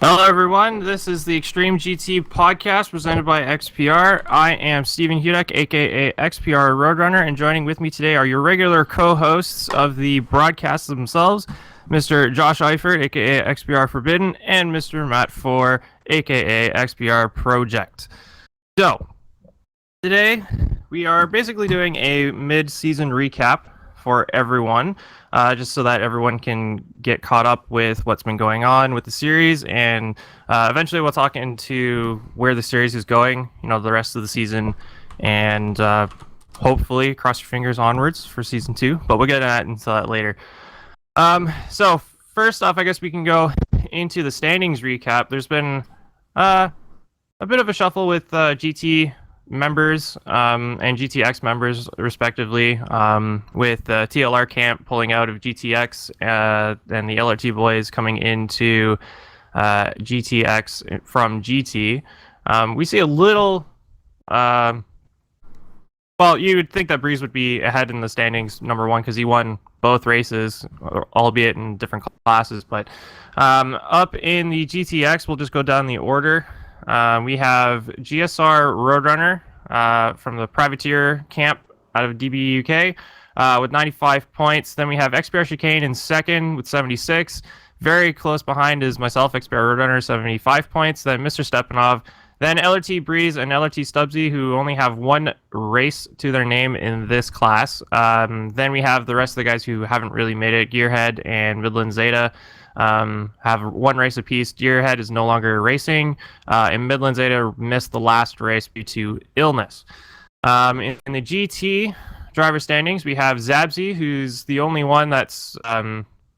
Hello, everyone. This is the Extreme GT Podcast presented by XPR. I am Stephen Hudek, aka XPR Roadrunner, and joining with me today are your regular co-hosts of the broadcasts themselves, Mr. Josh Eifert, aka XPR Forbidden, and Mr. Matt Four, aka XPR Project. So, today we are basically doing a mid-season recap for everyone, just so that everyone can get caught up with what's been going on with the series, and eventually we'll talk into where the series is going, the rest of the season, and hopefully cross your fingers onwards for season 2, but we'll get into that later. So first off, I guess we can go into the standings recap. There's been a bit of a shuffle with GT members and GTX members respectively, with TLR camp pulling out of GTX and the LRT boys coming into GTX from GT. We see a little well, you would think that Breeze would be ahead in the standings, number one, because he won both races, albeit in different classes. But up in the GTX, we'll just go down the order. We have GSR Roadrunner from the Privateer camp out of DB UK with 95 points. Then we have XPR Chicane in second with 76. Very close behind is myself, XPR Roadrunner, 75 points. Then Mr. Stepanov. Then LRT Breeze and LRT Stubbsy, who only have one race to their name in this class. Then we have the rest of the guys who haven't really made it. Gearhead and Midland Zeta have one race apiece. Gearhead is no longer racing, and Midland Zeta missed the last race due to illness. In the GT driver standings, we have Zabzy, who's the only one that's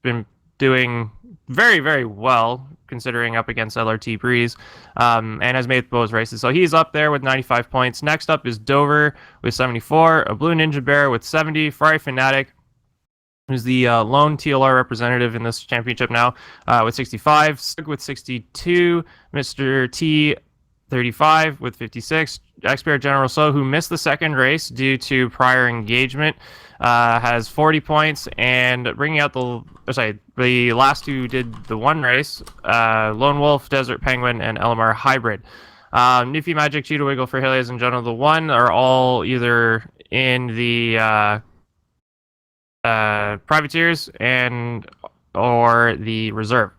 been doing very, very well, considering up against LRT Breeze, and has made both races. So he's up there with 95 points. Next up is Dover with 74, a Blue Ninja Bear with 70, Ferrari Fanatic, who's the lone TLR representative in this championship now, with 65, Sug with 62, Mr. T 35 with 56, XPR General So, who missed the second race due to prior engagement, has 40 points, and bringing out the last who did the one race, Lone Wolf, Desert Penguin, and LMR Hybrid. Newfie Magic, Cheetah Wiggle, for Helios, and General the One are all either in the privateers and or the reserve.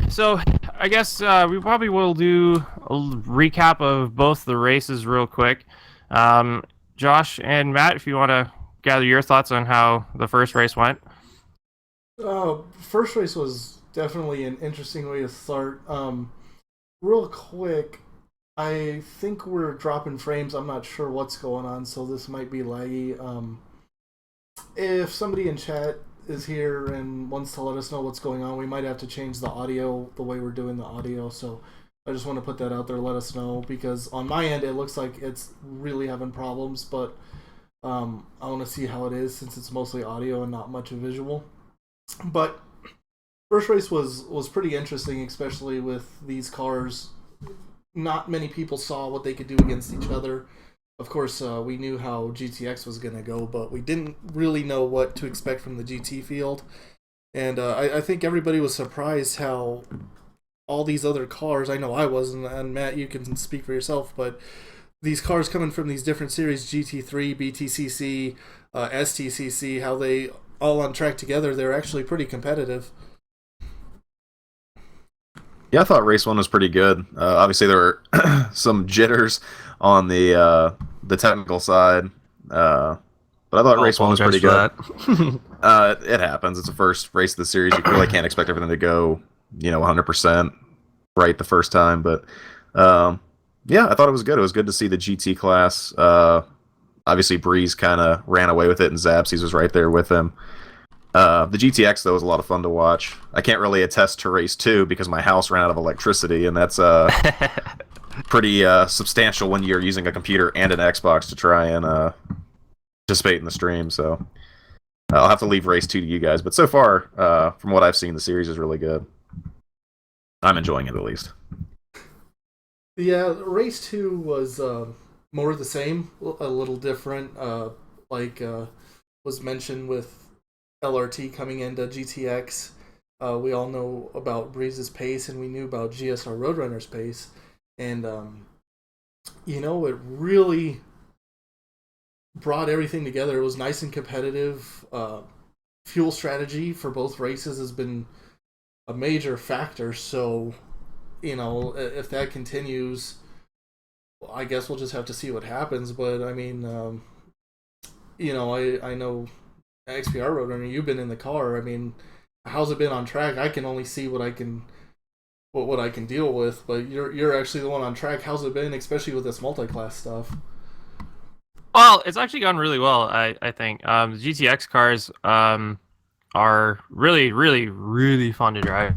So I guess we probably will do a recap of both the races real quick. Josh and Matt, if you want to gather your thoughts on how the first race went. First race was definitely an interesting way to start. Real quick, I think we're dropping frames. I'm not sure what's going on, so this might be laggy. If somebody in chat is here and wants to let us know what's going on, we might have to change the audio, the way we're doing the audio. So I just want to put that out there, let us know, because on my end it looks like it's really having problems, but I want to see how it is since it's mostly audio and not much of visual. But first race was pretty interesting, especially with these cars. Not many people saw what they could do against each other. Of course, we knew how GTX was going to go, but we didn't really know what to expect from the GT field. And I think everybody was surprised how all these other cars, I know I was, and Matt, you can speak for yourself, but these cars coming from these different series, GT3, BTCC, STCC, how they all on track together, they're actually pretty competitive. Yeah, I thought race 1 was pretty good. Obviously, there were some jitters on the technical side, but I thought race 1 was pretty good. It happens. It's the first race of the series. You really can't expect everything to go, 100% right the first time. But yeah, I thought it was good. It was good to see the GT class. Obviously, Breeze kind of ran away with it, and Zapsies was right there with him. The GTX, though, was a lot of fun to watch. I can't really attest to race 2 because my house ran out of electricity, and that's pretty substantial when you're using a computer and an Xbox to try and participate in the stream. So I'll have to leave race 2 to you guys. But so far, from what I've seen, the series is really good. I'm enjoying it, at least. Yeah, race 2 was more of the same, a little different, was mentioned with LRT coming into GTX. we all know about Breeze's pace, and we knew about GSR Roadrunner's pace, and it really brought everything together. It was nice and competitive. Fuel strategy for both races has been a major factor. So, if that continues, I guess we'll just have to see what happens. But I mean, I know XPR Roadrunner, you've been in the car. I mean, how's it been on track? I can only see what I can deal with. But you're actually the one on track. How's it been, especially with this multi-class stuff? Well, it's actually gone really well, I think. The GTX cars are really, really, really fun to drive.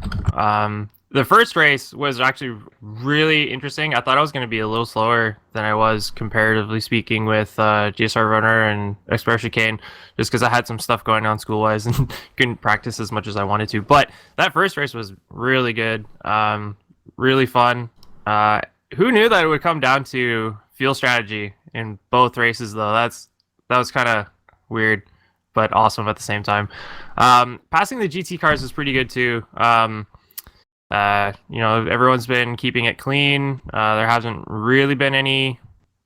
The first race was actually really interesting. I thought I was going to be a little slower than I was, comparatively speaking, with GSR Runner and Express Chicane, just because I had some stuff going on school-wise and couldn't practice as much as I wanted to. But that first race was really good, really fun. Who knew that it would come down to fuel strategy in both races, though? That was kind of weird, but awesome at the same time. Passing the GT cars is pretty good too. Everyone's been keeping it clean. There hasn't really been any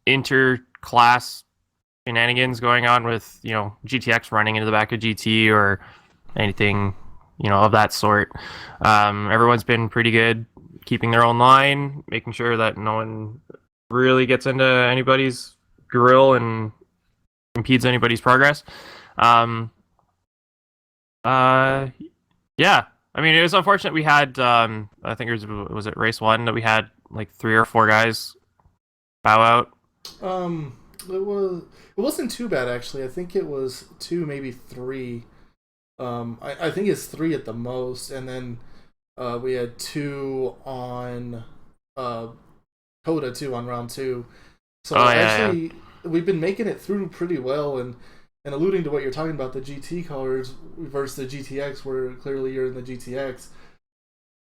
inter-class shenanigans going on with, GTX running into the back of GT or anything, of that sort. Everyone's been pretty good, keeping their own line, making sure that no one really gets into anybody's grill and impedes anybody's progress. Yeah. I mean, it was unfortunate we had, I think was it race 1 that we had like 3 or 4 guys bow out? It wasn't too bad, actually. I think it was 2, maybe 3. I think it's 3 at the most, and then we had 2 on Coda too on round 2. So we've been making it through pretty well, and alluding to what you're talking about, the GT cars versus the GTX, where clearly you're in the GTX,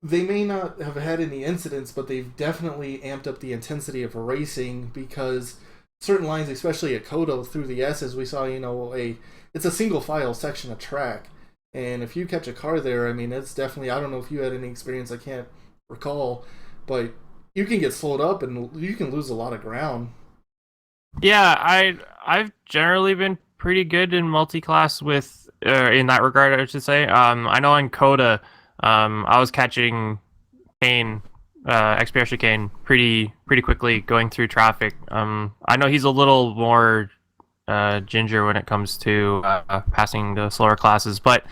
they may not have had any incidents, but they've definitely amped up the intensity of racing, because certain lines, especially at Coda through the S's, we saw, it's a single file section of track. And if you catch a car there, I mean, it's definitely, I don't know if you had any experience, I can't recall, but you can get slowed up and you can lose a lot of ground. Yeah, I've generally been pretty good in multi-class with in that regard, I should say. I know in Coda, I was catching Kane, XPR Chicane pretty quickly going through traffic. I know he's a little more ginger when it comes to passing the slower classes, but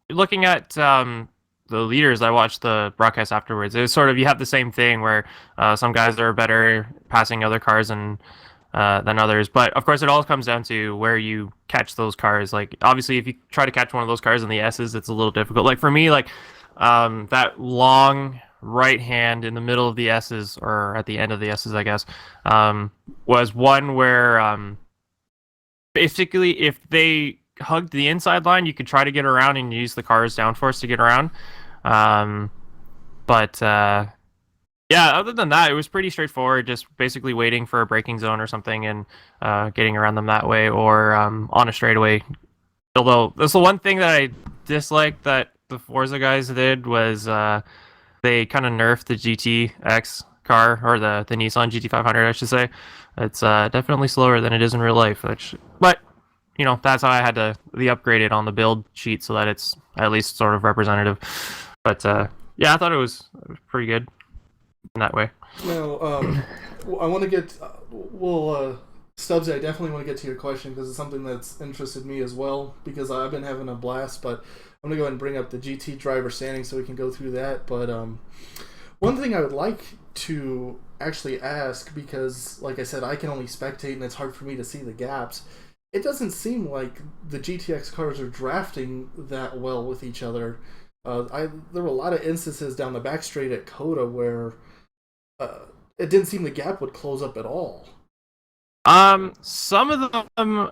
looking at the leaders, I watched the broadcast afterwards. It was sort of, you have the same thing where some guys are better passing other cars than others, but of course it all comes down to where you catch those cars. Like, obviously, if you try to catch one of those cars in the S's, it's a little difficult. Like for me, like that long right hand in the middle of the S's, or at the end of the S's, I guess, was one where basically if they hugged the inside line, you could try to get around and use the car's downforce to get around. Other than that, it was pretty straightforward, just basically waiting for a braking zone or something and getting around them that way, or on a straightaway. Although that's the one thing that I disliked that the Forza guys did was they kind of nerfed the GTX car, or the Nissan GT500, I should say. It's definitely slower than it is in real life, but that's how I had to upgrade it on the build sheet so that it's at least sort of representative. But I thought it was pretty good in that way. Now, I want to get, Stubbsy, I definitely want to get to your question, because it's something that's interested me as well, because I've been having a blast. But I'm going to go ahead and bring up the GT driver standing so we can go through that. But one thing I would like to actually ask, because like I said, I can only spectate and it's hard for me to see the gaps. It doesn't seem like the GTX cars are drafting that well with each other. There were a lot of instances down the back straight at Coda where it didn't seem the gap would close up at all. Some of them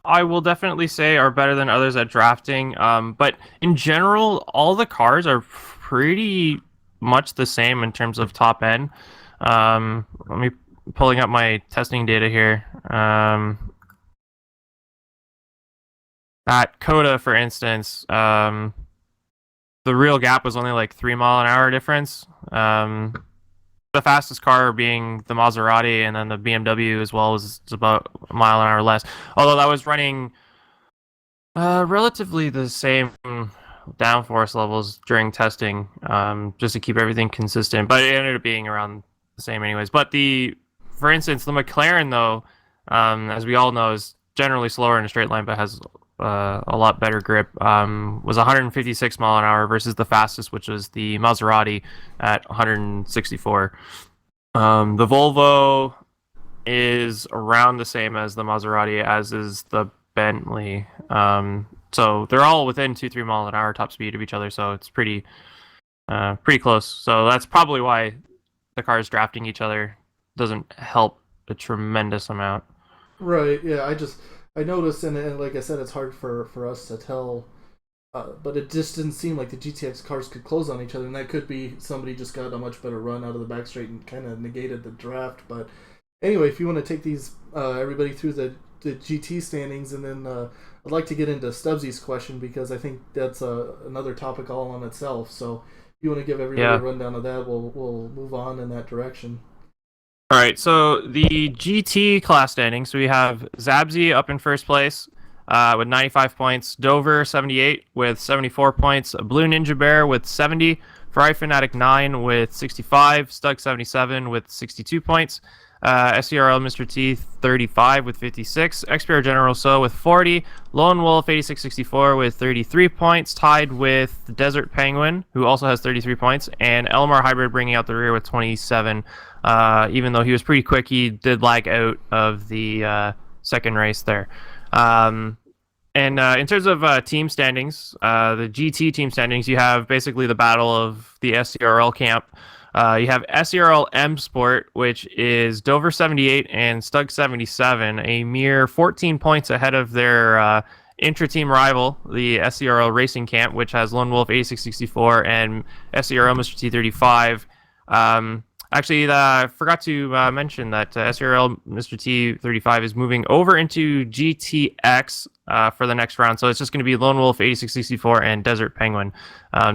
I will definitely say are better than others at drafting. But in general, all the cars are pretty much the same in terms of top end. Let me pulling up my testing data here. at Coda, for instance, the real gap was only like 3 mile an hour difference. The fastest car being the Maserati, and then the BMW as well was about a mile an hour less. Although that was running relatively the same downforce levels during testing, just to keep everything consistent. But it ended up being around the same anyways. But for instance, the McLaren though, as we all know, is generally slower in a straight line, but has a lot better grip. Was 156 mile an hour versus the fastest, which was the Maserati at 164. The Volvo is around the same as the Maserati, as is the Bentley. So they're all within 2-3 mile an hour top speed of each other. So it's pretty close. So that's probably why the cars drafting each other doesn't help a tremendous amount. Right. Yeah. I noticed, and like I said, it's hard for us to tell, but it just didn't seem like the GTX cars could close on each other, and that could be somebody just got a much better run out of the back straight and kind of negated the draft. But anyway, if you want to take these everybody through the GT standings, and then I'd like to get into Stubbsy's question, because I think that's another topic all on itself. So if you want to give everybody a rundown of that, we'll move on in that direction. All right, so the GT class standings, so we have Zabzi up in first place with 95 points, Dover 78 with 74 points, Blue Ninja Bear with 70, Ferrari Fanatic 9 with 65, Stug 77 with 62 points, SCRL Mr. T 35 with 56, XPR General So with 40, Lone Wolf 8664 with 33 points, tied with Desert Penguin, who also has 33 points, and Elmar Hybrid bringing out the rear with 27. Even though he was pretty quick, he did lag out of the second race there. And in terms of team standings, the GT team standings, you have basically the battle of the SCRL camp. You have SCRL M Sport, which is Dover 78 and Stug 77, a mere 14 points ahead of their intra-team rival, the SCRL Racing Camp, which has Lone Wolf 8664 and SCRL Mr. T 35. Actually, I forgot to mention that SCRL Mr. T 35 is moving over into GTX for the next round. So it's just going to be Lone Wolf 8664 and Desert Penguin.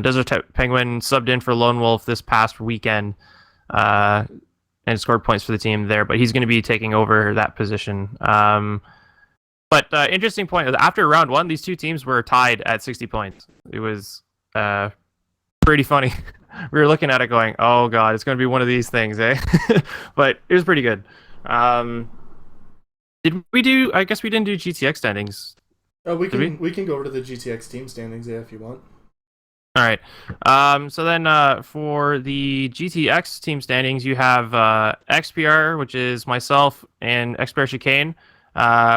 Desert Penguin subbed in for Lone Wolf this past weekend and scored points for the team there, but he's going to be taking over that position. But interesting point, after round one, these two teams were tied at 60 points. It was pretty funny. We were looking at it going, oh god, it's going to be one of these things, eh? But it was pretty good. Did we do, I guess we didn't do GTX standings. We can go over to the GTX team standings, yeah, if you want. All right. So then for the GTX team standings, you have XPR, which is myself and XPR Chicane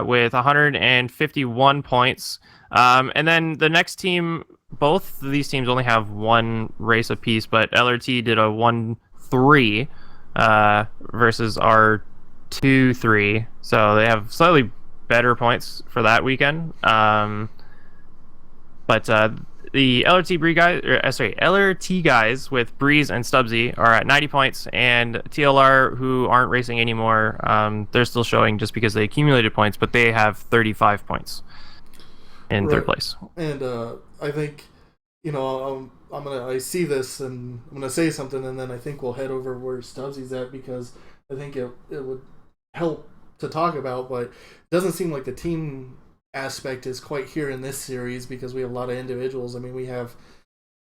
with 151 points. And then the next team, both of these teams only have one race apiece, but LRT did a 1-3 versus our 2-3. So they have slightly better points for that weekend. But the LRT guys with Breeze and Stubbsy are at 90 points, and TLR, who aren't racing anymore, they're still showing just because they accumulated points, but they have 35 points in third place. And I think, I see this and I'm gonna say something, and then I think we'll head over where Stubbsy's at, because I think it would help to talk about, but it doesn't seem like the team aspect is quite here in this series, because we have a lot of individuals. I mean, we have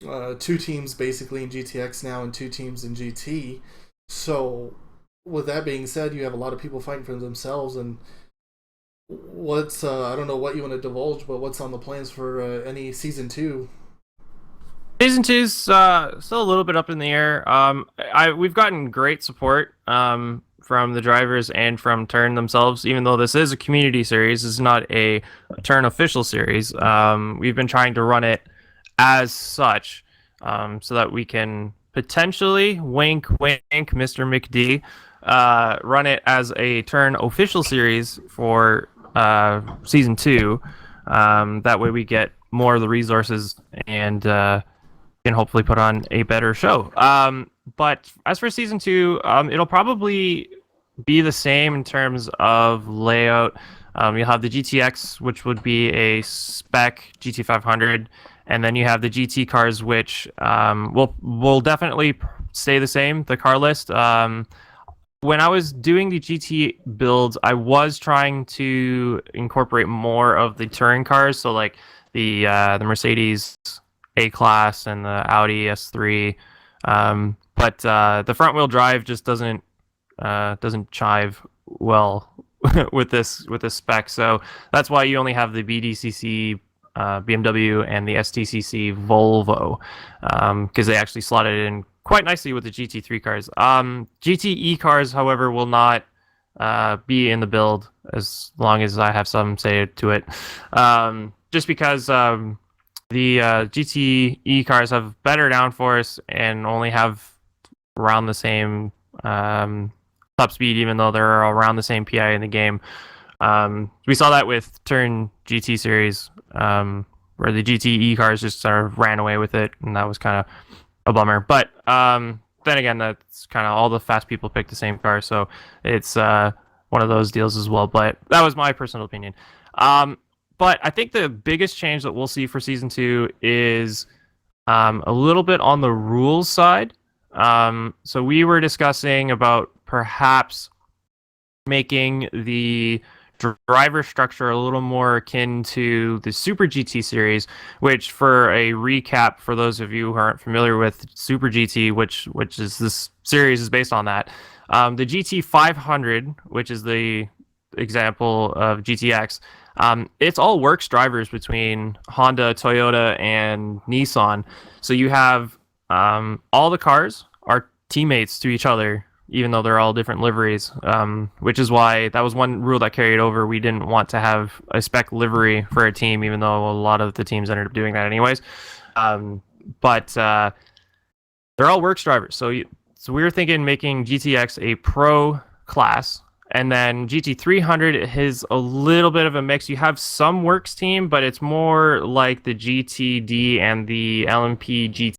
2 teams basically in GTX now and 2 teams in GT. So with that being said, you have a lot of people fighting for themselves, and what's I don't know what you want to divulge, but what's on the plans for any season 2? Season 2's still a little bit up in the air. We've gotten great support from the drivers and from Turn themselves. Even though this is a community series, it's not a Turn official series. We've been trying to run it as such, so that we can potentially, wink wink, Mr. McD, run it as a Turn official series for season 2. That way we get more of the resources and can hopefully put on a better show. But as for season 2, it'll probably be the same in terms of layout. You have the GTX, which would be a spec GT500, and then you have the GT cars, which will definitely stay the same. The car list. When I was doing the GT builds, I was trying to incorporate more of the touring cars, so like the Mercedes A-Class and the Audi S3, but the front wheel drive just doesn't chive well with this spec. So that's why you only have the BDCC BMW and the STCC Volvo, because they actually slotted it in quite nicely with the GT3 cars. GTE cars, however, will not be in the build as long as I have some say to it, just because the GTE cars have better downforce and only have around the same top speed, even though they're around the same PI in the game. We saw that with Turn GT series, where the GTE cars just sort of ran away with it, and that was kind of a bummer. But then again, that's kind of all the fast people pick the same car, so it's one of those deals as well. But that was my personal opinion. But I think the biggest change that we'll see for Season 2 is a little bit on the rules side. So we were discussing about perhaps making the driver structure a little more akin to the Super GT series, which, for a recap for those of you who aren't familiar with Super GT, which is this series is based on that, the GT 500, which is the example of GTX, it's all works drivers between Honda, Toyota, and Nissan. So you have all the cars are teammates to each other, even though they're all different liveries, which is why that was one rule that carried over. We didn't want to have a spec livery for a team, even though a lot of the teams ended up doing that anyways. But they're all works drivers. So we were thinking making GTX a pro class, and then GT300 is a little bit of a mix. You have some works team, but it's more like the GTD and the LMP GT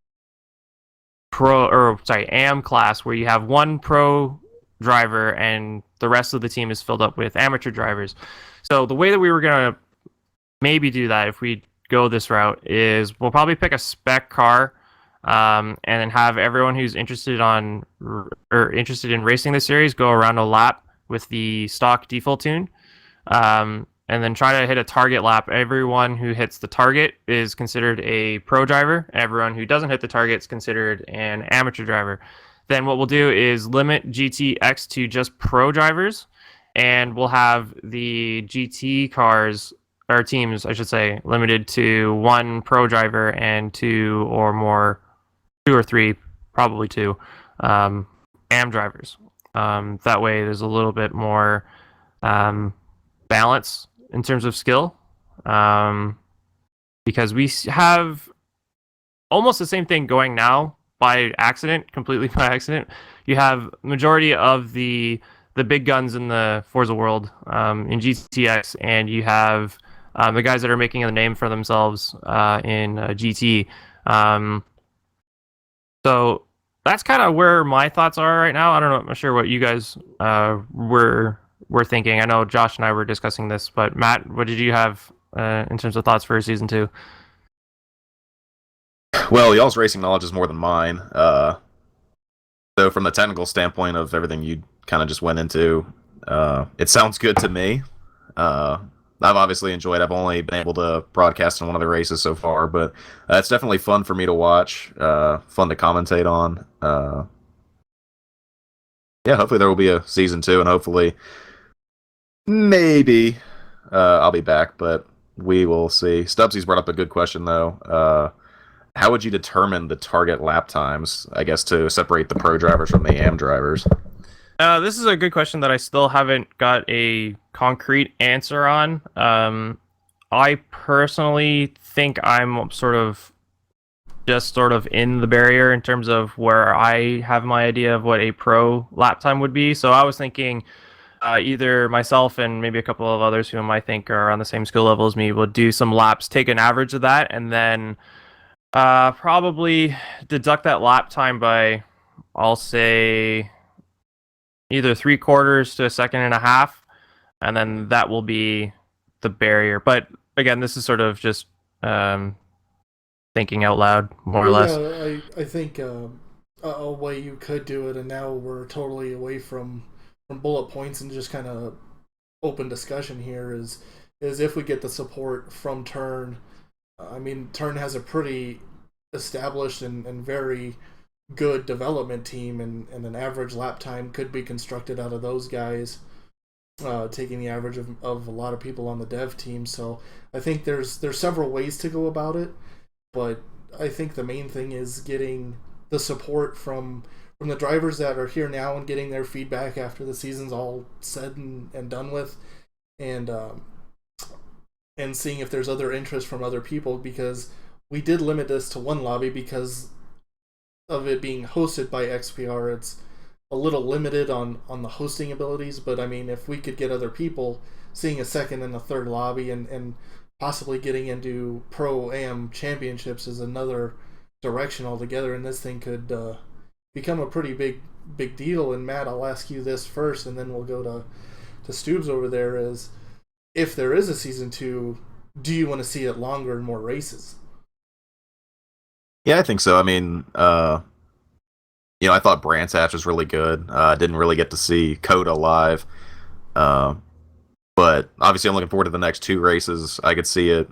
AM class, where you have one pro driver and the rest of the team is filled up with amateur drivers. So the way that we were gonna maybe do that, if we go this route, is we'll probably pick a spec car, and then have everyone who's interested in racing the series go around a lap with the stock default tune, and then try to hit a target lap. Everyone who hits the target is considered a pro driver. Everyone who doesn't hit the target is considered an amateur driver. Then what we'll do is limit GTX to just pro drivers, and we'll have the GT cars, or teams, I should say, limited to one pro driver and two or three, probably two, AM drivers. That way there's a little bit more balance in terms of skill, because we have almost the same thing going now completely by accident. You have majority of the big guns in the Forza world in GTX, and you have the guys that are making a name for themselves in GT. So that's kind of where my thoughts are right now. I don't know, I'm not sure what you guys were thinking. I know Josh and I were discussing this, but Matt, what did you have in terms of thoughts for Season 2? Well, y'all's racing knowledge is more than mine. So from the technical standpoint of everything you kind of just went into, it sounds good to me. I've obviously enjoyed. I've only been able to broadcast in one of the races so far, but it's definitely fun for me to watch, fun to commentate on. Yeah, hopefully there will be a Season 2, and hopefully maybe I'll be back, but we will see. Stubbsy's brought up a good question, though. How would you determine the target lap times, I guess, to separate the pro drivers from the AM drivers? This is a good question that I still haven't got a concrete answer on. I personally think I'm sort of in the barrier in terms of where I have my idea of what a pro lap time would be. So I was thinking either myself and maybe a couple of others whom I think are on the same skill level as me would do some laps, take an average of that, and then probably deduct that lap time by, I'll say, either 3/4 to a second and a half, and then that will be the barrier. But again, this is sort of just thinking out loud, more or less. Yeah, I think a way you could do it, and now we're totally away from bullet points and just kind of open discussion here, is if we get the support from Turn. I mean, Turn has a pretty established and very good development team, and an average lap time could be constructed out of those guys, taking the average of a lot of people on the dev team. So I think there's several ways to go about it, but I think the main thing is getting the support from the drivers that are here now and getting their feedback after the season's all said and done with, and seeing if there's other interest from other people, because we did limit this to one lobby because of it being hosted by XPR. It's a little limited on the hosting abilities, but I mean, if we could get other people seeing a second and a third lobby, and possibly getting into Pro-Am championships is another direction altogether, and this thing could become a pretty big deal. And Matt, I'll ask you this first, and then we'll go to Stoobs over there, is if there is a Season 2, do you want to see it longer and more races? Yeah, I think so. I mean, I thought Brands Hatch was really good. Didn't really get to see Coda live. But obviously I'm looking forward to the next 2 races. I could see it.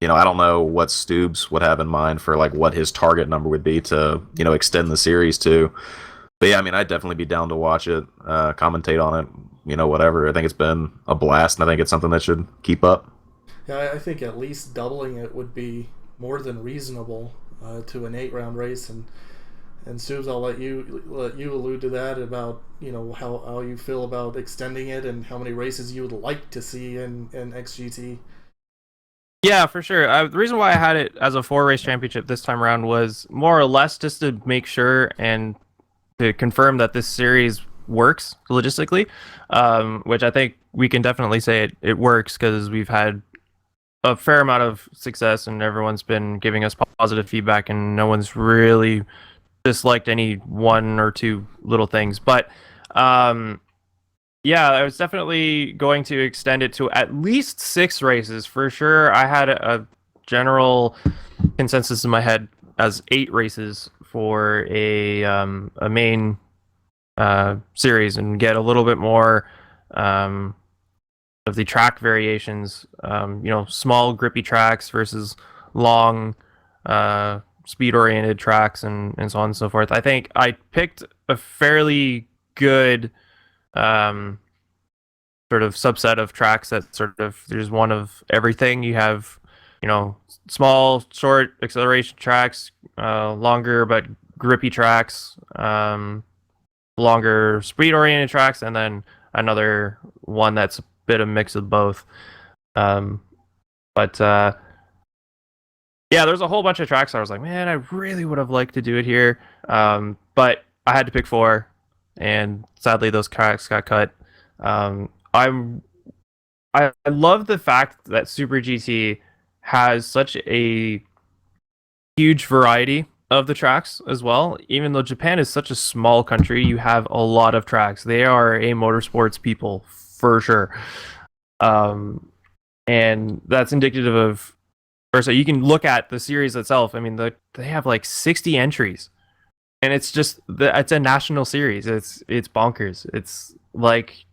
I don't know what Stoobs would have in mind for like what his target number would be to, extend the series to. But yeah, I mean, I'd definitely be down to watch it, commentate on it, whatever. I think it's been a blast, and I think it's something that should keep up. Yeah, I think at least doubling it would be more than reasonable to an 8-round race. And Stoobs, I'll let you allude to that, about how you feel about extending it and how many races you would like to see in XGT. Yeah, for sure. The reason why I had it as a 4-race championship this time around was more or less just to make sure and to confirm that this series works logistically, which I think we can definitely say it works, because we've had a fair amount of success and everyone's been giving us positive feedback, and no one's really disliked any 1 or 2 little things. But yeah, I was definitely going to extend it to at least 6 races for sure. I had a general consensus in my head as 8 races for a main series, and get a little bit more of the track variations. Small grippy tracks versus long speed-oriented tracks, and so on and so forth. I think I picked a fairly good sort of subset of tracks that sort of, there's one of everything. You have, small, short acceleration tracks, longer but grippy tracks, longer speed-oriented tracks, and then another one that's a bit of mix of both. Yeah, there's a whole bunch of tracks I was like, man, I really would have liked to do it here. But I had to pick 4, and sadly those tracks got cut. I love the fact that Super GT has such a huge variety of the tracks as well. Even though Japan is such a small country, you have a lot of tracks. They are a motorsports people for sure. And that's indicative of, or so you can look at the series itself. I mean, they have like 60 entries, and it's just it's a national series. It's bonkers. It's like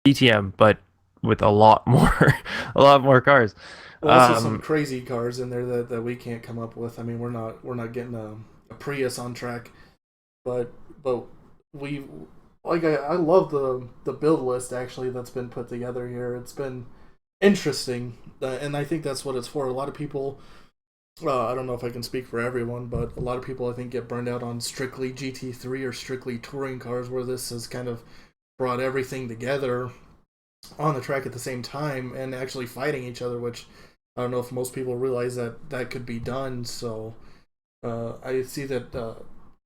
DTM, but with a lot more cars. Well, also some crazy cars in there that we can't come up with. I mean, we're not getting a Prius on track, but we I love the build list actually that's been put together here. It's been interesting, and I think that's what it's for. A lot of people, I don't know if I can speak for everyone, but a lot of people I think get burned out on strictly GT3 or strictly touring cars, where this has kind of brought everything together on the track at the same time and actually fighting each other, which I don't know if most people realize that could be done. So I see that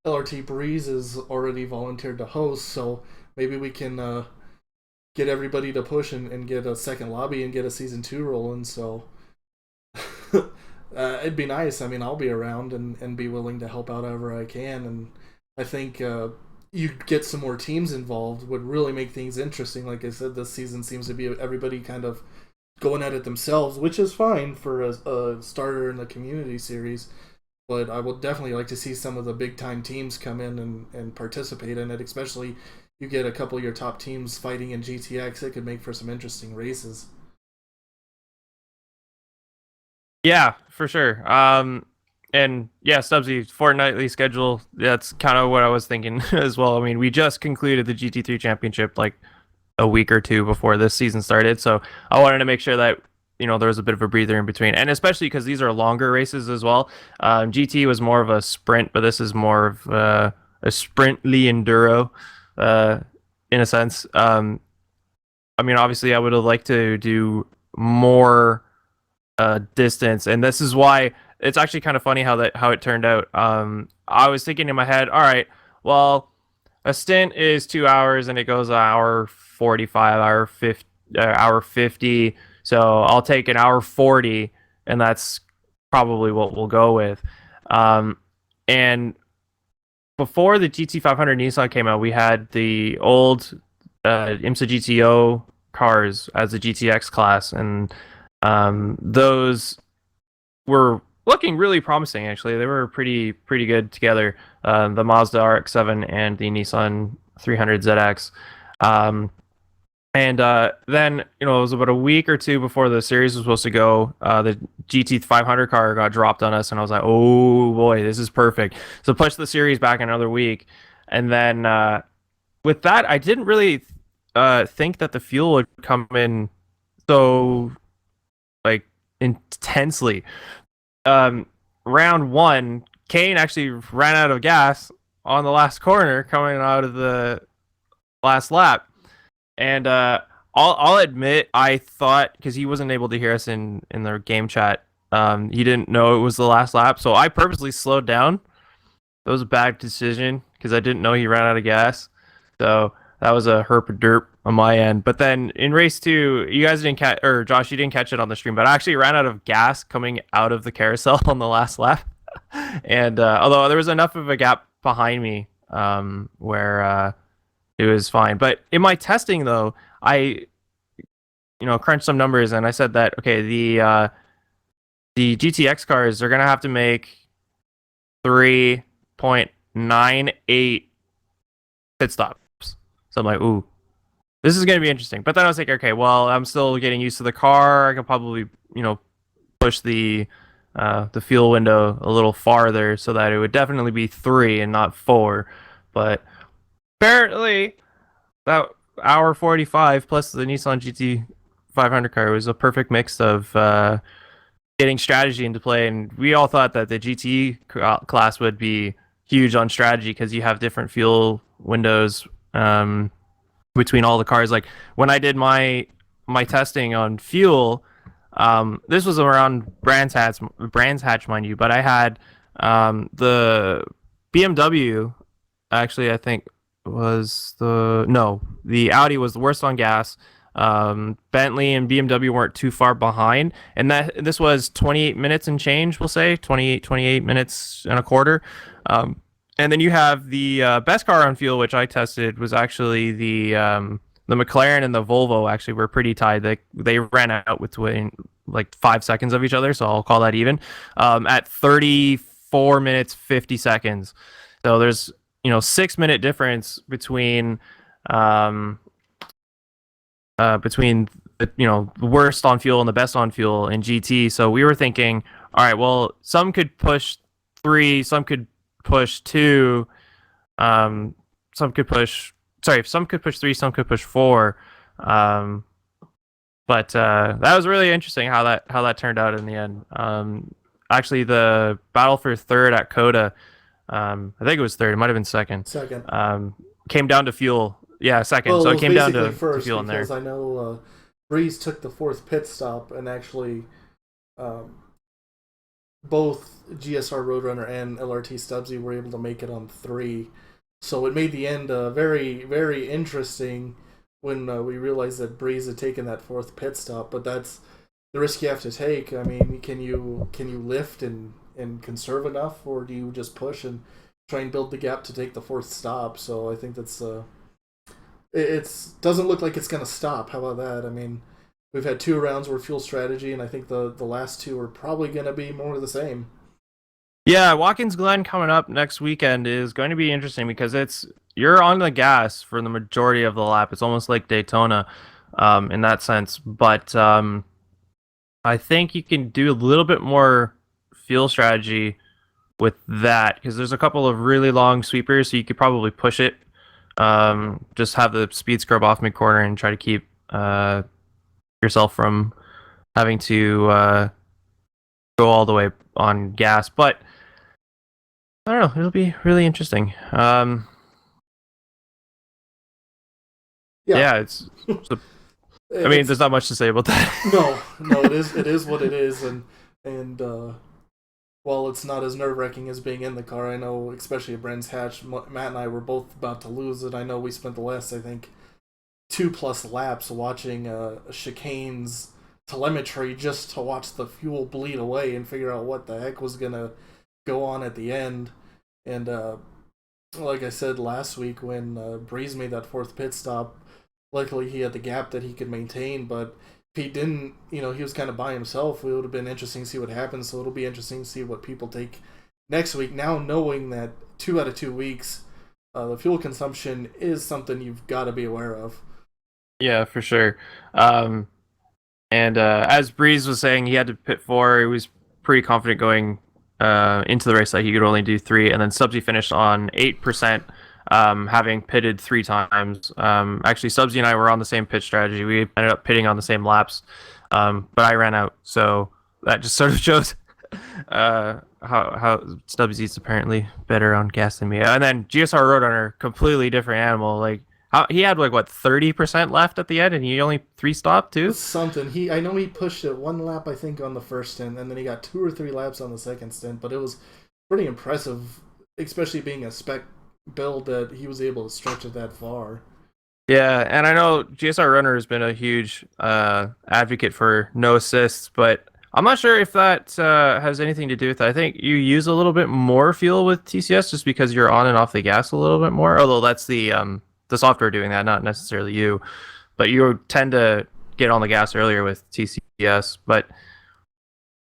LRT Breeze is already volunteered to host, so maybe we can get everybody to push and get a second lobby and get a Season 2 rolling. So it'd be nice. I mean, I'll be around and be willing to help out however I can. And I think you get some more teams involved would really make things interesting. Like I said, this season seems to be everybody kind of going at it themselves, which is fine for a starter in the community series. But I would definitely like to see some of the big-time teams come in and participate in it, especially you get a couple of your top teams fighting in GTX. It could make for some interesting races. Yeah, for sure. And yeah, Stubbsy, fortnightly schedule, that's kind of what I was thinking as well. I mean, we just concluded the GT3 championship like a week or two before this season started, so I wanted to make sure that there was a bit of a breather in between, and especially because these are longer races as well. GT was more of a sprint, but this is more of a sprintly enduro in a sense. I mean, obviously I would have liked to do more distance, and this is why it's actually kind of funny how it turned out. I was thinking in my head, all right, well, a stint is 2 hours and it goes an hour 45, hour 50. So I'll take an hour 40, and that's probably what we'll go with. And before the GT500 Nissan came out, we had the old IMSA GTO cars as the GTX class, and those were looking really promising. Actually, they were pretty good together. The Mazda RX-7 and the Nissan 300ZX. And then, it was about a week or two before the series was supposed to go. The GT500 car got dropped on us, and I was like, oh boy, this is perfect. So push the series back another week. And then with that, I didn't really think that the fuel would come in so like intensely. Round one, Kane actually ran out of gas on the last corner coming out of the last lap. And I'll admit, I thought, because he wasn't able to hear us in the game chat, he didn't know it was the last lap, so I purposely slowed down. That was a bad decision, because I didn't know he ran out of gas. So that was a herp derp on my end. But then in race 2, you guys didn't catch, or Josh, you didn't catch it on the stream, but I actually ran out of gas coming out of the carousel on the last lap. And although there was enough of a gap behind me where it was fine. But in my testing, though, I crunched some numbers, and I said that, okay, the GTX cars are going to have to make 3.98 pit stops. So I'm like, ooh, this is going to be interesting. But then I was like, okay, well, I'm still getting used to the car. I can probably, push the fuel window a little farther so that it would definitely be 3 and not 4. But apparently, that hour 45 plus the Nissan GT500 car was a perfect mix of getting strategy into play. And we all thought that the GT class would be huge on strategy because you have different fuel windows between all the cars. Like when I did my testing on fuel, this was around Brands Hatch, mind you, but I had the BMW, actually, I think the Audi was the worst on gas. Bentley and BMW weren't too far behind, and this was 28 minutes and change, we'll say 28 minutes and a quarter. And then you have the best car on fuel, which I tested, was actually the McLaren and the Volvo. Actually were pretty tied. They ran out between like 5 seconds of each other, so I'll call that even, at 34 minutes 50 seconds. So there's 6-minute difference between the worst on fuel and the best on fuel in GT. So we were thinking, all right, well, some could push 3, some could push 2, some could push 3, some could push 4. But that was really interesting how that turned out in the end. Actually, the battle for third at Coda, I think it was third, it might have been second. Came down to fuel. Yeah, second. Well, so it came down to first fuel in there. Because I know Breeze took the 4th pit stop, and actually both GSR Roadrunner and LRT Stubbsy were able to make it on 3. So it made the end very, very interesting when we realized that Breeze had taken that 4th pit stop. But that's the risk you have to take. I mean, can you lift and conserve enough, or do you just push and try and build the gap to take the fourth stop. So I think that's it doesn't look like it's going to stop. How about that? I mean, we've had 2 rounds where fuel strategy, and I think the last 2 are probably going to be more of the same. Yeah, Watkins Glen coming up next weekend is going to be interesting because you're on the gas for the majority of the lap. It's almost like Daytona in that sense. But I think you can do a little bit more fuel strategy with that because there's a couple of really long sweepers, so you could probably push it. Just have the speed scrub off mid-corner and try to keep yourself from having to go all the way on gas. But I don't know. It'll be really interesting. Yeah, it's I mean, there's not much to say about that. No, it is what it is, and while it's not as nerve-wracking as being in the car, I know, especially at Brands Hatch, Matt and I were both about to lose it. I know we spent the last, I think, 2+ laps watching Chicane's telemetry just to watch the fuel bleed away and figure out what the heck was gonna go on at the end. And like I said last week, when Breeze made that 4th pit stop, luckily he had the gap that he could maintain, but if he didn't, he was kind of by himself. It would have been interesting to see what happens, so it'll be interesting to see what people take next week. Now knowing that 2 out of 2 weeks, the fuel consumption is something you've got to be aware of. Yeah, for sure. And as Breeze was saying, he had to pit 4. He was pretty confident going into the race that he could only do 3, and then Subsy finished on 8%, having pitted 3 times. Actually, Subsy and I were on the same pit strategy. We ended up pitting on the same laps, but I ran out, so that just sort of shows how Subsy's apparently better on gas than me. And then GSR Roadrunner, completely different animal. Like he had 30% left at the end, and he only 3 stopped too. Something I know he pushed it 1 lap, I think, on the first stint, and then he got 2 or 3 laps on the second stint. But it was pretty impressive, especially being a spec build, that he was able to stretch it that far. Yeah, and I know GSR Runner has been a huge advocate for no assists, but I'm not sure if that has anything to do with it. I think you use a little bit more fuel with TCS just because you're on and off the gas a little bit more. Although that's the software doing that, not necessarily you. But you tend to get on the gas earlier with TCS. But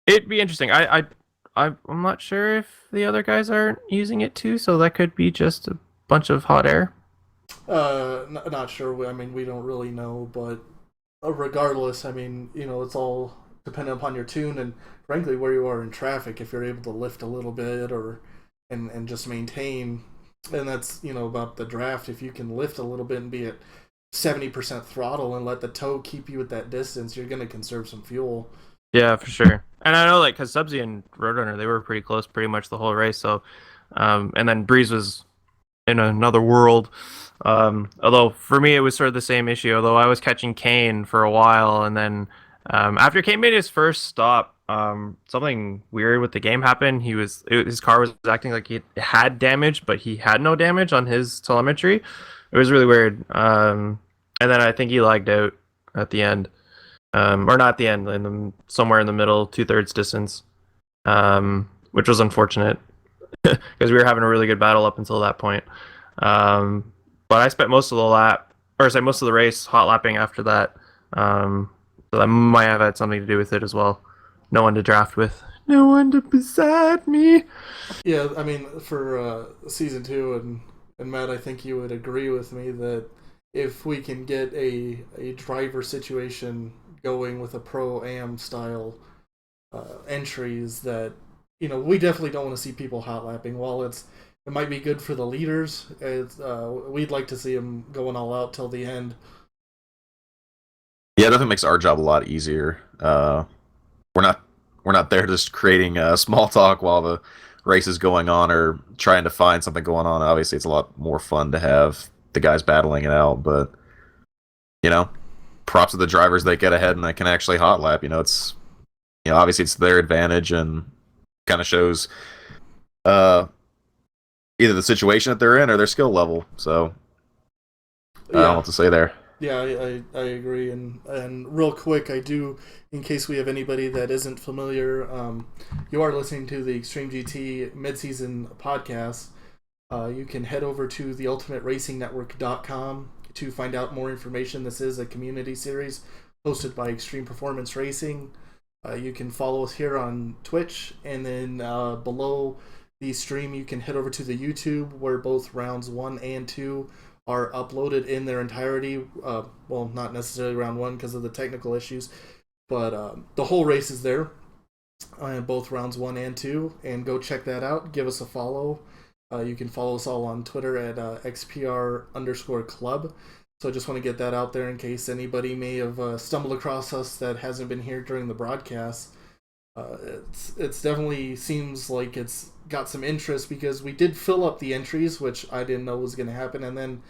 it'd be interesting. I'm not sure if the other guys aren't using it too, so that could be just a bunch of hot air. Not sure. I mean, we don't really know, but regardless, I mean, it's all dependent upon your tune and frankly where you are in traffic. If you're able to lift a little bit and just maintain, and that's about the draft. If you can lift a little bit and be at 70% throttle and let the toe keep you at that distance, you're going to conserve some fuel. Yeah, for sure. And I know, because Subsy and Roadrunner, they were pretty close pretty much the whole race. So, and then Breeze was in another world. Although for me, it was sort of the same issue. Although I was catching Kane for a while, and then after Kane made his first stop, something weird with the game happened. His car was acting like it had damage, but he had no damage on his telemetry. It was really weird. And then I think he lagged out at the end. Or not at the end, somewhere in the middle, 2/3 distance, which was unfortunate because we were having a really good battle up until that point. But I spent most of the race hot lapping after that. So that might have had something to do with it as well. No one to draft with. No one to beside me. Yeah, I mean, for season 2, and Matt, I think you would agree with me that if we can get a driver situation going with a pro-am style entries, that we definitely don't want to see people hot lapping. While it might be good for the leaders, we'd like to see them going all out till the end. Yeah, it definitely makes our job a lot easier. We're not there just creating small talk while the race is going on or trying to find something going on. Obviously, it's a lot more fun to have the guys battling it out, but props to the drivers that get ahead and that can actually hot lap. It's obviously it's their advantage and kind of shows either the situation that they're in or their skill level. So I don't know what to say there. Yeah, I agree. And real quick, I do, in case we have anybody that isn't familiar, you are listening to the Extreme GT Mid Season Podcast. You can head over to theultimateracingnetwork.com to find out more information. This is a community series hosted by Extreme Performance Racing. You can follow us here on Twitch, and then below the stream you can head over to the YouTube, where both rounds 1 and 2 are uploaded in their entirety. Well, not necessarily round 1 because of the technical issues, but the whole race is there, both rounds 1 and 2, and go check that out. Give us a follow. You can follow us all on Twitter at XPR_club. So I just want to get that out there in case anybody may have stumbled across us that hasn't been here during the broadcast. It's definitely seems like it's got some interest because we did fill up the entries, which I didn't know was going to happen, and then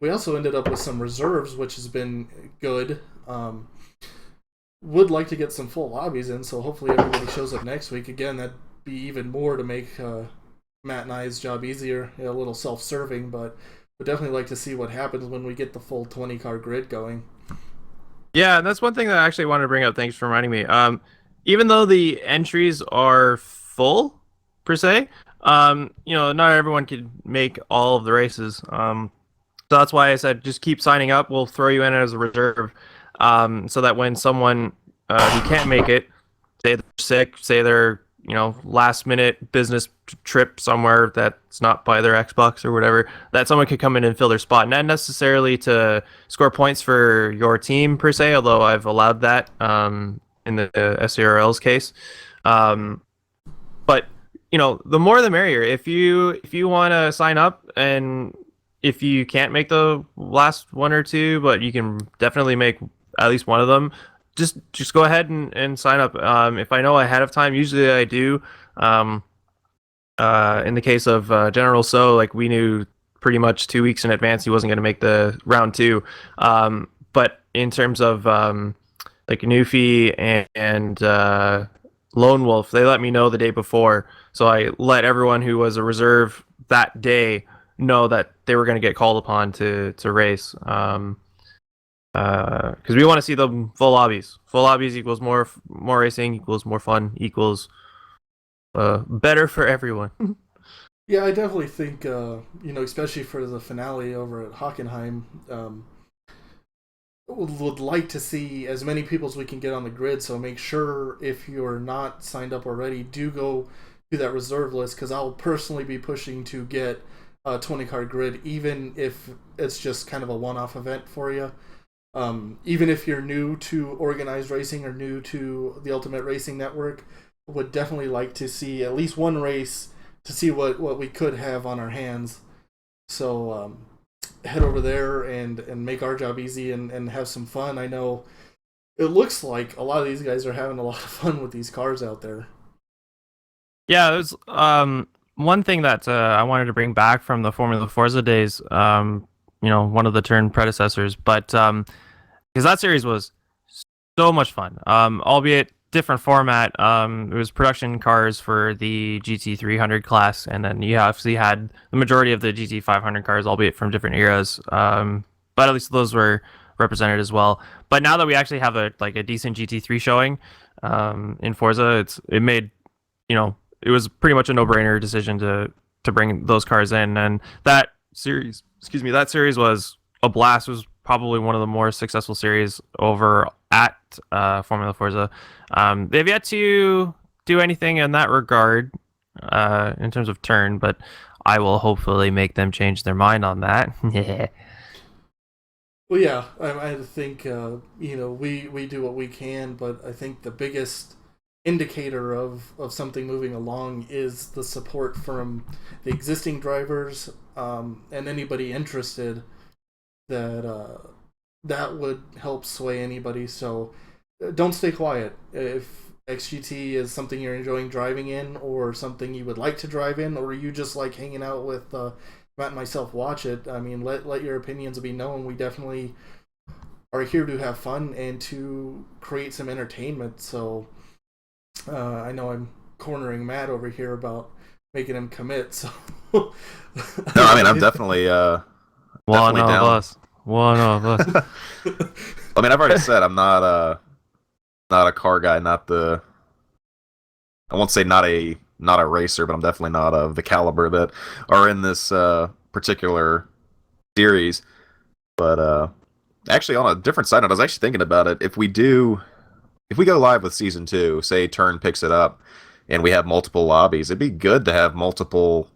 we also ended up with some reserves, which has been good. Would like to get some full lobbies in, so hopefully everybody shows up next week. Again, that'd be even more to make Matt and I's job easier, a little self-serving, but would definitely like to see what happens when we get the full 20-car grid going. Yeah, that's one thing that I actually wanted to bring up. Thanks for reminding me. Even though the entries are full, per se, not everyone can make all of the races. So that's why I said just keep signing up. We'll throw you in as a reserve, so that when someone who can't make it, say they're sick, say they're last minute business trip somewhere that's not by their Xbox or whatever, that someone could come in and fill their spot. Not necessarily to score points for your team per se, although I've allowed that in the SCRL's case. But the more the merrier. If you want to sign up, and if you can't make the last one or two, but you can definitely make at least one of them, just go ahead and sign up. If I know ahead of time, usually I do. In the case of General So, like, we knew pretty much 2 weeks in advance he wasn't going to make the round 2. But in terms of like Newfie and Lone Wolf, they let me know the day before, so I let everyone who was a reserve that day know that they were going to get called upon to race. Because we want to see them full lobbies. Full lobbies equals more racing, equals more fun, equals better for everyone. Yeah, I definitely think, especially for the finale over at Hockenheim, would like to see as many people as we can get on the grid. So make sure, if you're not signed up already, do go to that reserve list, because I'll personally be pushing to get a 20-car grid, even if it's just kind of a one-off event for you. Even if you're new to organized racing or new to the Ultimate Racing Network, would definitely like to see at least one race to see what we could have on our hands. So head over there and make our job easy and have some fun. I know it looks like a lot of these guys are having a lot of fun with these cars out there. Yeah, there's one thing that I wanted to bring back from the Formula Forza days, one of the turn predecessors, but because that series was so much fun, albeit different format. It was production cars for the GT300 class, and then you obviously had the majority of the GT500 cars, albeit from different eras. But at least those were represented as well. But now that we actually have a decent GT3 showing in Forza, it made it was pretty much a no-brainer decision to bring those cars in, and that series was a blast. It was probably one of the more successful series over at Formula Forza. They've yet to do anything in that regard in terms of turn, but I will hopefully make them change their mind on that. Well, yeah, I think we do what we can, but I think the biggest indicator of something moving along is the support from the existing drivers and anybody interested. That would help sway anybody. So don't stay quiet. If XGT is something you're enjoying driving in, or something you would like to drive in, or you just like hanging out with Matt and myself watch it, I mean, let your opinions be known. We definitely are here to have fun and to create some entertainment. So I know I'm cornering Matt over here about making him commit. So no, I mean, I'm definitely one definitely of down. us. One of us. I mean, I've already said I'm not a car guy, I won't say not a not a racer, but I'm definitely not of the caliber that are in this particular series. But actually, on a different side note, I was actually thinking about it. If we go live with season 2, say Turn picks it up, and we have multiple lobbies, it'd be good to have multiple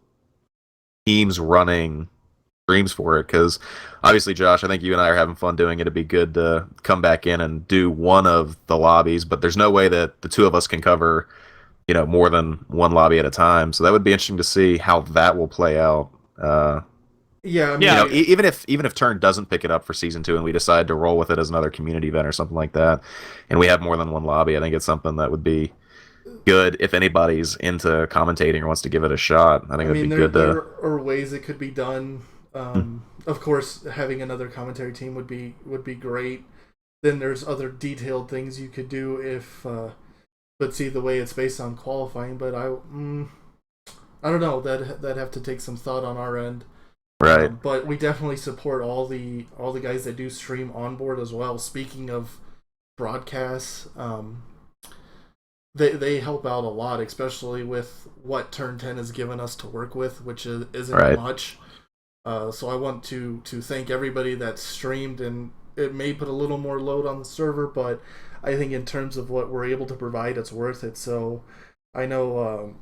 teams running streams for it, because obviously, Josh, I think you and I are having fun doing it. It'd be good to come back in and do one of the lobbies, but there's no way that the two of us can cover, more than one lobby at a time. So that would be interesting to see how that will play out. Yeah, I mean, Yeah. Even if Turn doesn't pick it up for season 2 and we decide to roll with it as another community event or something like that, and we have more than one lobby, I think it's something that would be good if anybody's into commentating or wants to give it a shot. I think it'd be good there to. are ways it could be done. Of course, having another commentary team would be great. Then there's other detailed things you could do but see the way it's based on qualifying. But I don't know. That'd have to take some thought on our end. Right. But we definitely support all the guys that do stream on board as well. Speaking of broadcasts, they help out a lot, especially with what Turn 10 has given us to work with, which isn't much. So I want to thank everybody that streamed, and it may put a little more load on the server, but I think in terms of what we're able to provide, it's worth it. So I know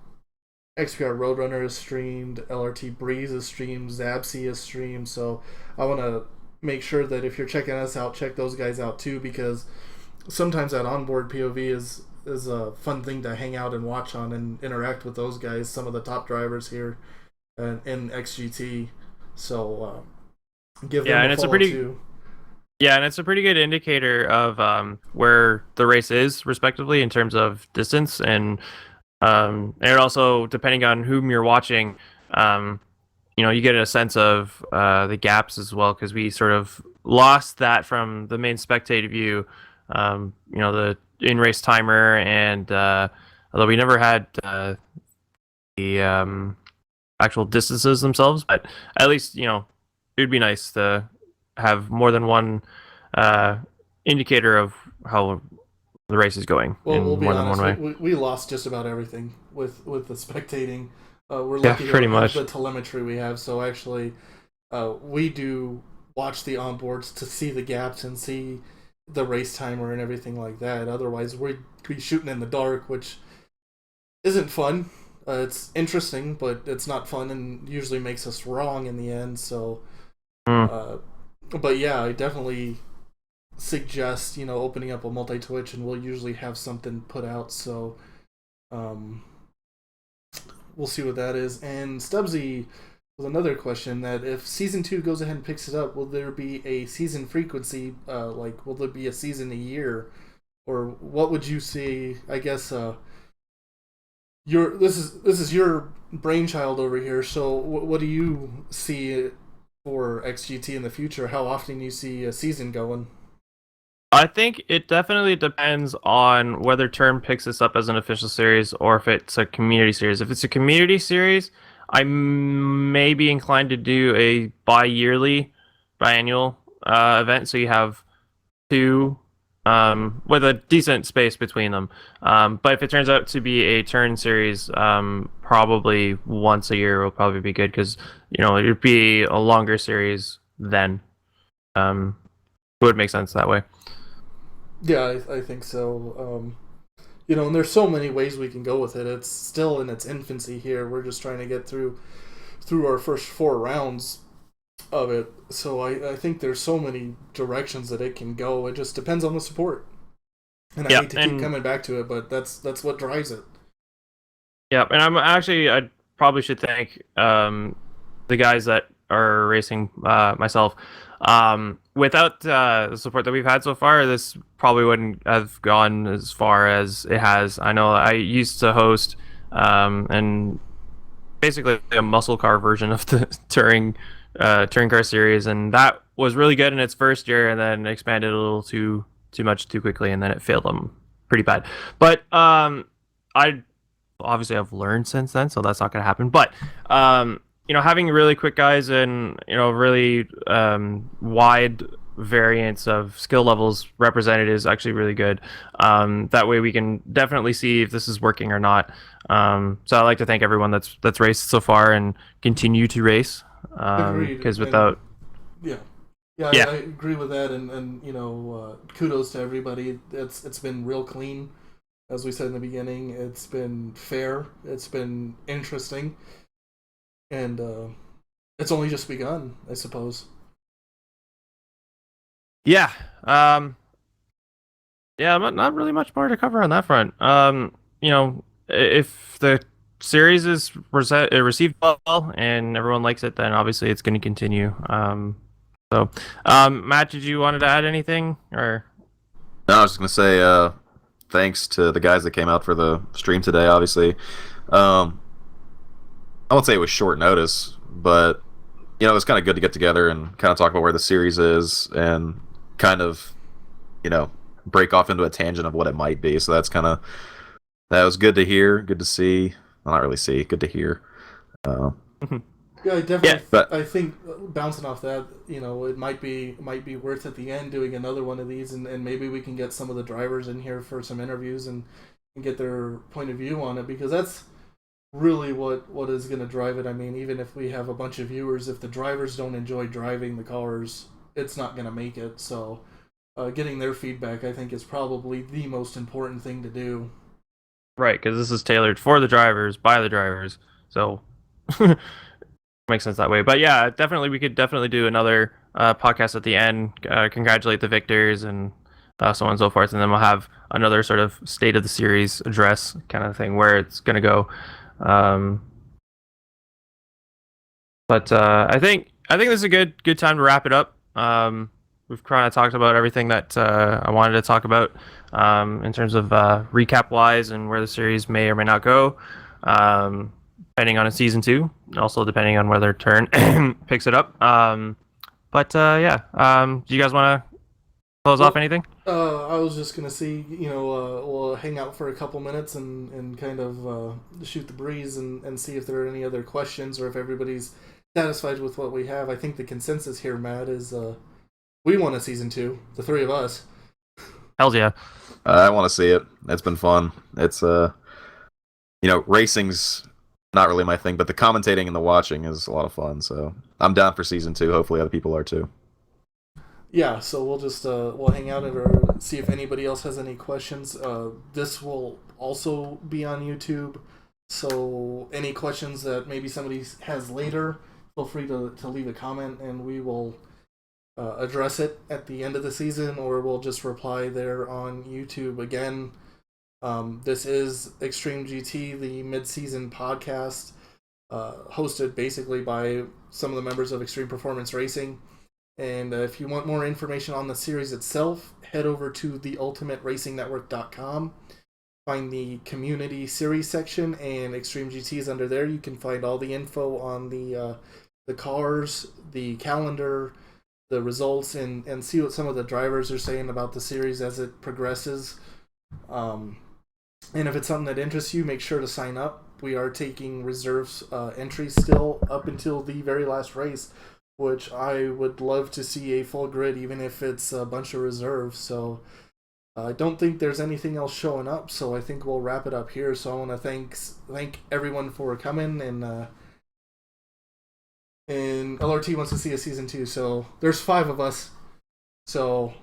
XPR Roadrunner is streamed, LRT Breeze is streamed, Zabsy is streamed, so I want to make sure that if you're checking us out, check those guys out too, because sometimes that onboard POV is a fun thing to hang out and watch on and interact with those guys, some of the top drivers here in XGT. So give them a follow too. Yeah, and it's a pretty good indicator of where the race is, respectively, in terms of distance, and also, depending on whom you're watching, you get a sense of the gaps as well, because we sort of lost that from the main spectator view, the in-race timer, and although we never had the actual distances themselves, but at least, it would be nice to have more than one indicator of how the race is going. Well, we'll be more honest, than one way. We lost just about everything with the spectating. We're lucky pretty much the telemetry we have, so actually we do watch the onboards to see the gaps and see the race timer and everything like that. Otherwise, we'd be shooting in the dark, which isn't fun. It's interesting, but it's not fun, and usually makes us wrong in the end. So, but yeah, I definitely suggest opening up a multi-twitch, and we'll usually have something put out. So, we'll see what that is. And Stubbsy with another question, that if season 2 goes ahead and picks it up, will there be a season frequency? Will there be a season a year, or what would you see? I guess this is your brainchild over here. So what do you see for XGT in the future? How often do you see a season going? I think it definitely depends on whether Turn picks this up as an official series or if it's a community series. If it's a community series, I may be inclined to do a biannual event, so you have 2 with a decent space between them. But if it turns out to be a Turn series, probably once a year will probably be good, because it would be a longer series then. It would make sense that way. Yeah, I think so. And there's so many ways we can go with it. It's still in its infancy here. We're just trying to get through our first 4 rounds of it. So I think there's so many directions that it can go. It just depends on the support. And I hate to keep coming back to it, but that's what drives it. Yeah, and I probably should thank the guys that are racing myself. Without the support that we've had so far, this probably wouldn't have gone as far as it has. I know I used to host and basically a muscle car version of the touring car series, and that was really good in its first year, and then expanded a little too much too quickly, and then it failed them pretty bad. But I obviously have learned since then, so that's not going to happen. But having really quick guys and really wide variants of skill levels represented is actually really good. That way we can definitely see if this is working or not. So I'd like to thank everyone that's raced so far and continue to race. Agreed. Because without... Yeah. I agree with that, and kudos to everybody. It's been real clean, as we said in the beginning. It's been fair. It's been interesting, and it's only just begun, I suppose. Yeah. Not really much more to cover on that front. If the series is received well and everyone likes it, then obviously it's going to continue. Matt, did you wanted to add anything, or? No, I was just gonna say thanks to the guys that came out for the stream today. Obviously, I won't say it was short notice, but it was kind of good to get together and kind of talk about where the series is and kind of, break off into a tangent of what it might be. So that was good to hear, good to see. Well, not really see, good to hear. Yeah, I definitely. But I think bouncing off that, it might be worth at the end doing another one of these, and maybe we can get some of the drivers in here for some interviews and get their point of view on it, because that's really what is going to drive it. I mean, even if we have a bunch of viewers, if the drivers don't enjoy driving the cars, it's not going to make it. So, getting their feedback, I think, is probably the most important thing to do. Right, because this is tailored for the drivers, by the drivers, so makes sense that way. But yeah, we could definitely do another podcast at the end, congratulate the victors and so on and so forth, and then we'll have another sort of state of the series address kind of thing where it's going to go. But I think this is a good time to wrap it up. We've kind of talked about everything that I wanted to talk about in terms of recap wise and where the series may or may not go, depending on a season 2, also depending on whether Turn picks it up. Do you guys want to close off anything? I was just gonna see, we'll hang out for a couple minutes and kind of shoot the breeze and see if there are any other questions or if everybody's satisfied with what we have. I think the consensus here, Matt, is we want a season 2, the three of us. Hells yeah. I want to see it. It's been fun. It's racing's not really my thing, but the commentating and the watching is a lot of fun. So I'm down for season 2. Hopefully other people are too. Yeah, so we'll just we'll hang out and see if anybody else has any questions. This will also be on YouTube, so any questions that maybe somebody has later, feel free to leave a comment and we will address it at the end of the season, or we'll just reply there on YouTube. Again, this is Extreme GT, the mid-season podcast, hosted basically by some of the members of Extreme Performance Racing. And if you want more information on the series itself, head over to theultimateраcingnetwork.com. Find the community series section, and Extreme GT is under there. You can find all the info on the cars, the calendar, the results, and see what some of the drivers are saying about the series as it progresses. And if it's something that interests you, make sure to sign up. We are taking reserves entries still up until the very last race, which I would love to see a full grid, even if it's a bunch of reserves. So I don't think there's anything else showing up, so I think we'll wrap it up here. So I want to thank everyone for coming, and LRT wants to see a season 2, so there's 5 of us. So,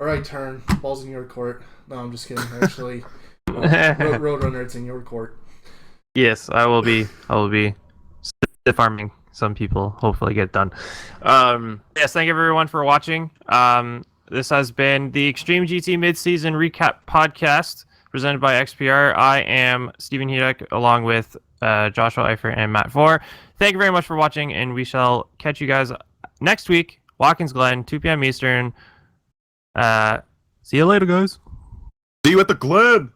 alright, Turn, ball's in your court. No, I'm just kidding, actually. Roadrunner, it's in your court. Yes, I will be stiff arming some people, hopefully get done. Yes, thank everyone for watching. This has been the Extreme GT Mid-Season Recap Podcast presented by XPR. I am Stephen Hudek along with Joshua Eifert and Matt Four. Thank you very much for watching, and we shall catch you guys next week, Watkins Glen, 2 p.m. Eastern. See you later, guys. See you at the Glen.